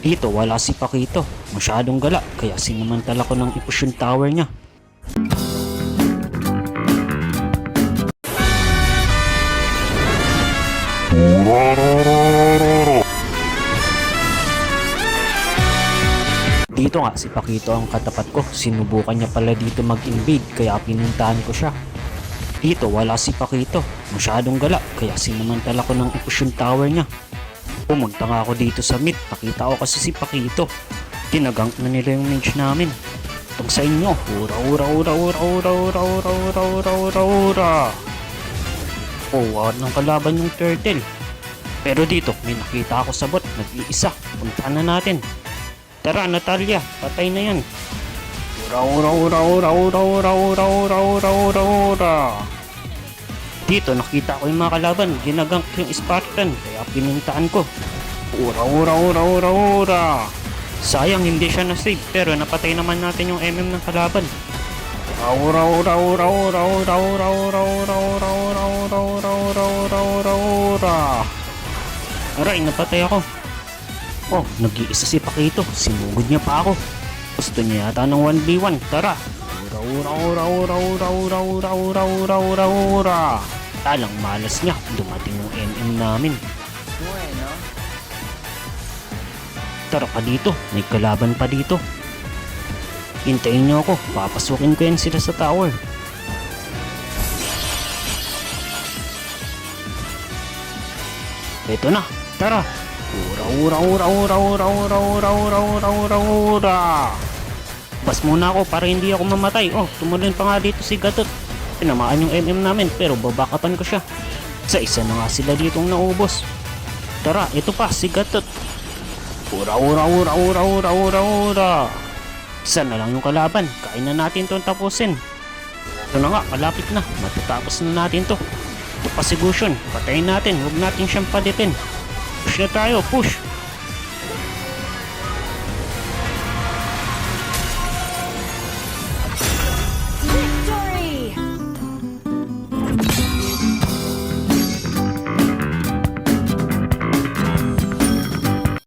Dito wala si Pakito. Masyadong gala kaya sinamantala ko ng i-push yung tower niya. Dito nga si Pakito ang katapat ko. Sinubukan niya pala dito mag-invade kaya pinuntahan ko siya. Dito wala si Pakito. Masyadong gala kaya sinamantala ko ng i-push yung tower niya. Pumunta nga ako dito sa mid. Nakita ko kasi si Pakito. Tinagank na nila yung mage namin. Itong sa inyo. Ura ura ura ura ura ura ura ura ura ura ura. Oh, wala ng kalaban yung turtle. Pero dito may nakita ako sa bot. Nag-iisa. Puntahan na natin. Tara Natalia, patay na yan. Ura ura ura ura ura ura ura ura ura ura ura. Dito nakita ko yung mga kalaban, ginagank yung Spartan, kaya pinuntaan ko. Ura ura ura ura ura. Sayang hindi siya na-save, pero napatay naman natin yung MM ng kalaban. Ura ura ura ura ura ura ura ura ura ura ura ura ura ura ura ura. Aray, napatay ako. Oh, nag-iisa si Pakito, sinugod niya pa ako. Gusto niya yata ng 1v1, tara. Ura ura ura ura ura ura ura ura ura ura. Talang malas niya, dumating yung MM namin. Bueno. Tara pa dito, may kalaban pa dito. Hintayin niyo ako, papasukin ko yan sila sa tower. Ito na, tara. Ura ura ura ura ura ura ura ura ura ura ura. Bas muna ako para hindi ako mamatay. Oh, tumuloy pa nga dito si Gatot. Tinamaan yung MM namin pero babakapan ko siya. Sa isa na nga sila ditong naubos. Tara, ito pa si Gatot. Ura ura ura ura ura ura ura. Isa na lang yung kalaban. Kain na natin itong tapusin. Ito na nga, malapit na. Matatapos na natin to. Ito pa si Gusion. Patayin natin. Huwag natin siyang palitin. Push na tayo, push.